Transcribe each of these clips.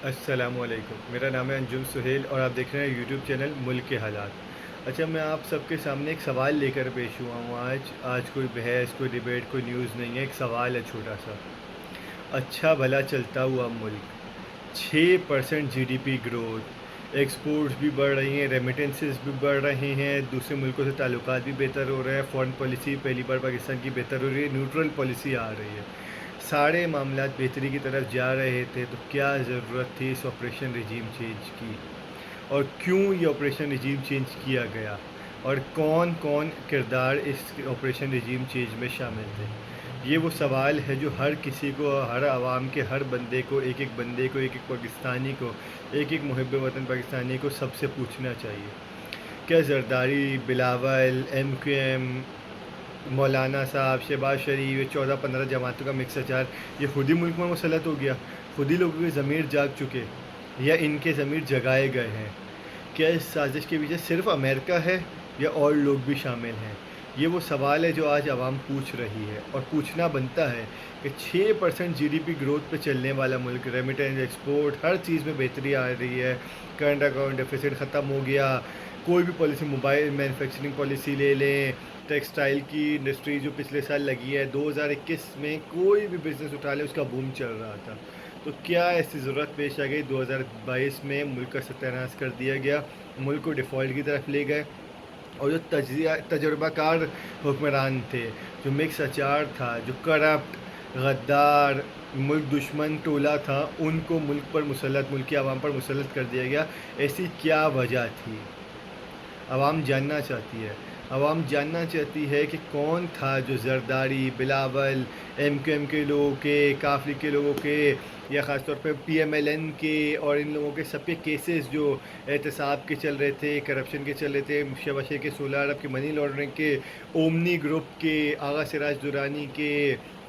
السلام علیکم، میرا نام ہے انجم سہیل اور آپ دیکھ رہے ہیں یوٹیوب چینل ملک کے حالات۔ اچھا، میں آپ سب کے سامنے ایک سوال لے کر پیش ہوا ہوں آج کوئی بحث، کوئی ڈیبیٹ، کوئی نیوز نہیں ہے، ایک سوال ہے چھوٹا سا۔ اچھا بھلا چلتا ہوا ملک، 6% G D P growth, exports بھی بڑھ رہی ہیں، ریمیٹنسز بھی بڑھ رہے ہیں، دوسرے ملکوں سے تعلقات بھی بہتر ہو رہے ہیں، فارن پالیسی پہلی بار پاکستان کی بہتر ہو رہی ہے، نیوٹرل پالیسی آ رہی ہے، سارے معاملات بہتری کی طرف جا رہے تھے، تو کیا ضرورت تھی اس آپریشن رجیم چینج کی؟ اور کیوں یہ آپریشن رجیم چینج کیا گیا؟ اور کون کون کردار اس آپریشن رجیم چینج میں شامل تھے؟ یہ وہ سوال ہے جو ہر کسی کو، ہر عوام کے ہر بندے کو، ایک ایک بندے کو، ایک ایک پاکستانی کو، ایک ایک محب وطن پاکستانی کو سب سے پوچھنا چاہیے۔ کیا Zardari, Bilawal, M Q M, Maulana Sahib, Shahbaz شریف، یہ 14-15 جماعتوں کا مکس اچار، یہ خود ہی ملک میں مسلط ہو گیا؟ خود ہی لوگوں کے ضمیر جاگ چکے، یا ان کے ضمیر جگائے گئے ہیں؟ کیا اس سازش کے پیچھے صرف امریکہ ہے یا اور لوگ بھی شامل ہیں؟ یہ وہ سوال ہے جو آج عوام پوچھ رہی ہے، اور پوچھنا بنتا ہے کہ 6% جی ڈی پی گروتھ پہ چلنے والا ملک، ریمیٹنس، ایکسپورٹ، ہر چیز میں بہتری آ رہی ہے، کرنٹ اکاؤنٹ ڈیفیسٹ ختم ہو گیا، کوئی بھی پالیسی، موبائل مینوفیکچرنگ پالیسی لے لیں، ٹیکسٹائل کی انڈسٹری جو پچھلے سال لگی ہے، 2021 میں کوئی بھی بزنس اٹھا لے اس کا بوم چل رہا تھا، تو کیا ایسی ضرورت پیش آ گئی 2022 میں ملک کا ستیہ ناش کر دیا گیا، ملک کو ڈیفالٹ کی طرف لے گئے، اور جو تجربہ کار حکمران تھے، جو مکس اچار تھا، جو کرپٹ، غدار، ملک دشمن ٹولہ تھا، ان کو ملک پر مسلط، ملک کی عوام پر مسلط کر دیا گیا؟ ایسی کیا وجہ تھی؟ عوام جاننا چاہتی ہے۔ عوام جاننا چاہتی ہے کہ کون تھا جو Zardari, Bilawal, M Q M کے لوگوں کے، کاف لیگ کے لوگوں کے، یا خاص طور پہ پی ایم ایل این کے اور ان لوگوں کے سب کے کیسز جو احتساب کے چل رہے تھے، کرپشن کے چل رہے تھے، شہباز شریف کے 16 ارب کے منی لانڈرنگ کے، اومنی گروپ کے، آغا سراج درانی کے،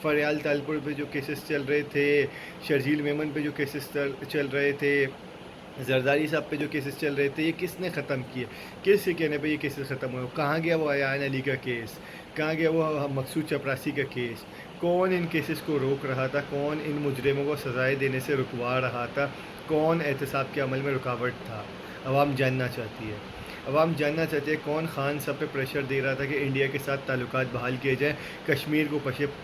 فریال تالپور پہ جو کیسز چل رہے تھے، شرجیل میمن پہ جو کیسز چل رہے تھے، زرداری صاحب پہ جو کیسز چل رہے تھے، یہ کس نے ختم کیے؟ کس کے کہنے پہ یہ کیسز ختم ہوئے؟ کہاں گیا وہ ایان علی کا کیس؟ کہاں گیا وہ مقصود چپراسی کا کیس؟ کون ان کیسز کو روک رہا تھا؟ کون ان مجرموں کو سزائیں دینے سے رکوا رہا تھا؟ کون احتساب کے عمل میں رکاوٹ تھا؟ عوام جاننا چاہتی ہے۔ عوام جاننا چاہتی ہے کون خان صاحب پہ پریشر دے رہا تھا کہ انڈیا کے ساتھ تعلقات بحال کیے جائیں، کشمیر کو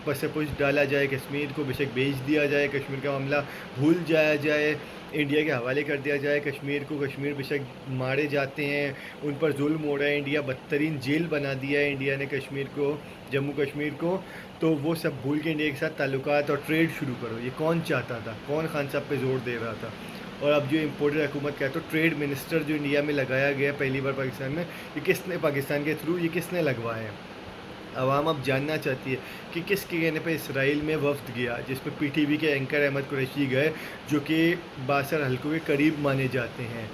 پس پش ڈالا جائے، کشمیر کو بے شک بیچ دیا جائے، کشمیر کا معاملہ بھول جایا جائے، انڈیا کے حوالے کر دیا جائے، کشمیر کو، کشمیر بے شک مارے جاتے ہیں، ان پر ظلم ہو رہا ہے، انڈیا بدترین جیل بنا دیا ہے انڈیا نے کشمیر کو، جموں کشمیر کو، تو وہ سب بھول کے انڈیا کے ساتھ تعلقات اور ٹریڈ شروع کرو؟ یہ کون چاہتا تھا؟ کون خان صاحب پہ زور دے رہا تھا؟ اور اب جو امپورٹڈ حکومت کا ہے، تو ٹریڈ منسٹر جو انڈیا میں لگایا گیا پہلی بار پاکستان میں، یہ کس نے، پاکستان کے تھرو، یہ کس نے لگوایا ہے؟ عوام اب جاننا چاہتی ہے کہ کس کے کہنے پہ اسرائیل میں وفد گیا، جس میں پی ٹی وی کے اینکر احمد قریشی گئے، جو کہ باثر حلقوں کے قریب مانے جاتے ہیں،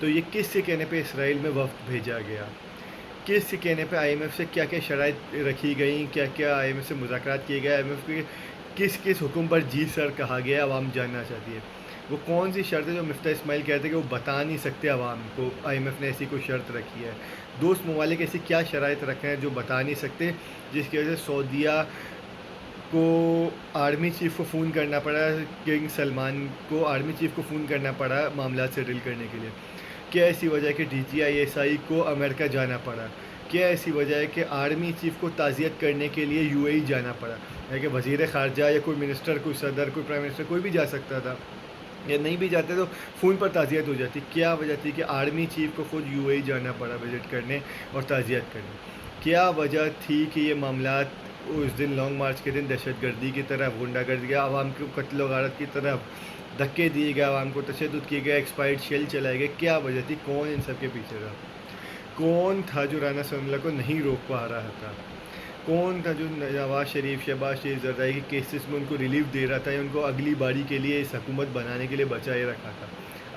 تو یہ کس کے کہنے پہ اسرائیل میں وفد بھیجا گیا؟ کس کے کہنے پہ آئی ایم ایف سے کیا کیا شرائط رکھی گئیں، کیا کیا آئی ایم ایف سے مذاکرات کیے گئے، آئی ایم ایف کے کس کس حکم پر جی سر کہا گیا؟ عوام جاننا چاہتی ہے۔ وہ کون سی شرط ہے جو مفتاح اسماعیل کہتے ہیں کہ وہ بتا نہیں سکتے عوام کو، آئی ایم ایف نے ایسی کوئی شرط رکھی ہے؟ دوست ممالک ایسی کیا شرائط رکھے ہیں جو بتا نہیں سکتے، جس کی وجہ سے سعودیہ کو آرمی چیف کو فون کرنا پڑا، کنگ سلمان کو آرمی چیف کو فون کرنا پڑا معاملات سے ڈیل کرنے کے لیے؟ کیا ایسی وجہ ہے کہ D G I S I کو امریکہ جانا پڑا؟ کیا ایسی وجہ ہے کہ آرمی چیف کو تعزیت کرنے کے لیے یو اے ای جانا پڑا؟ ہے کہ وزیر خارجہ یا کوئی منسٹر، کوئی صدر، کوئی پرائم منسٹر، کوئی بھی جا سکتا تھا، یا نہیں بھی جاتے تو فون پر تعزیت ہو جاتی؟ کیا وجہ تھی کہ آرمی چیف کو خود یو اے ای جانا پڑا وزٹ کرنے اور تعزیت کرنے؟ کیا وجہ تھی کہ یہ معاملات اس دن لانگ مارچ کے دن دہشت گردی کی طرف، غنڈہ گردی کی، عوام کو قتل و غارت کی طرف دھکے دیے گئے، عوام کو تشدد کیے گئے، ایکسپائرڈ شیل چلائے گئے؟ کیا وجہ تھی؟ کون ان سب کے پیچھے تھا؟ کون تھا جو رانا ثناء اللہ کو نہیں روک پا رہا تھا؟ کون تھا جو نواز شریف، شہباز شریف، زرداری کے کیسز میں ان کو ریلیف دے رہا تھا، یا ان کو اگلی باری کے لیے اس حکومت بنانے کے لیے بچائے رکھا تھا؟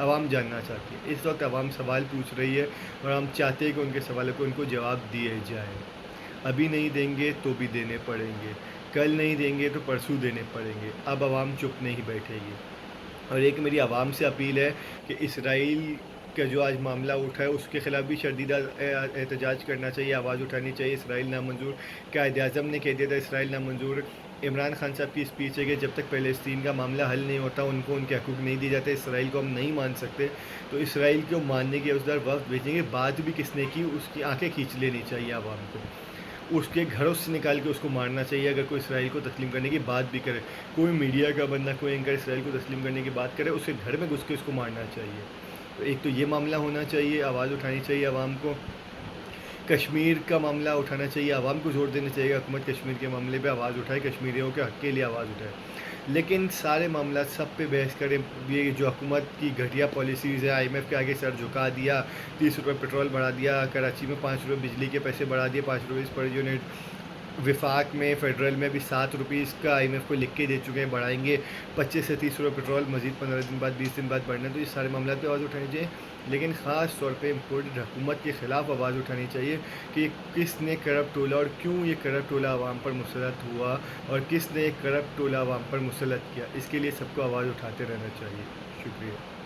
عوام جاننا چاہتی ہے۔ اس وقت عوام سوال پوچھ رہی ہے، اور ہم چاہتے ہیں کہ ان کے سوالوں کو ان کو جواب دیے جائیں۔ ابھی نہیں دیں گے تو بھی دینے پڑیں گے، کل نہیں دیں گے تو پرسوں دینے پڑیں گے، اب عوام چپ نہیں بیٹھے گی۔ اور ایک میری عوام سے اپیل ہے کہ اسرائیل کا جو آج معاملہ اٹھا ہے اس کے خلاف بھی شدیدہ احتجاج کرنا چاہیے، آواز اٹھانی چاہیے۔ اسرائیل نامنظور، قائد اعظم نے کہہ دیا تھا اسرائیل نامنظور، عمران خان صاحب کی اسپیچ ہے کہ جب تک فلسطین کا معاملہ حل نہیں ہوتا ان کو ان کے حقوق نہیں دیے جاتے، اسرائیل کو ہم نہیں مان سکتے، تو اسرائیل کو ماننے کے اس در وقت بھیجیں گے، بات بھی کس نے کی اس کی آنکھیں کھینچ لینی چاہیے عوام کو، اس کے گھروں سے نکال کے اس کو مارنا چاہیے اگر کوئی اسرائیل کو تسلیم کرنے کی بات بھی کرے، کوئی میڈیا کا بندہ کوئی اینکر اسرائیل کو تسلیم کرنے کی بات کرے، اس کے گھر میں گھس کے اس کو مارنا چاہیے۔ تو ایک تو یہ معاملہ ہونا چاہیے، آواز اٹھانی چاہیے عوام کو، کشمیر کا معاملہ اٹھانا چاہیے، عوام کو زور دینا چاہیے حکومت کشمیر کے معاملے پہ آواز اٹھائے، کشمیریوں کے حق کے لیے آواز اٹھائے، لیکن سارے معاملات سب پہ بحث کریں۔ یہ جو حکومت کی گھٹیا پالیسیز ہے، آئی ایم ایف کے آگے سر جھکا دیا، 30 روپے پٹرول بڑھا دیا، کراچی میں 5 روپے بجلی کے پیسے بڑھا دیے، 5 روپیز پر یونٹ، وفاق میں فیڈرل میں بھی 7 روپیز کا آئی ایم ایف کو لکھ کے دے چکے ہیں بڑھائیں گے، 25 سے 30 روپے پٹرول مزید 15 دن بعد 20 دن بعد بڑھنا، تو یہ سارے معاملات پہ آواز اٹھانی چاہیے، لیکن خاص طور پہ امپورٹنٹ حکومت کے خلاف آواز اٹھانی چاہیے کہ کس نے کرپٹ ٹولہ اور کیوں یہ کرپٹ ٹولہ عوام پر مسلط ہوا اور کس نے یہ کرپٹ ٹولہ عوام پر مسلط کیا، اس کے لیے سب کو آواز اٹھاتے رہنا چاہیے۔ شکریہ۔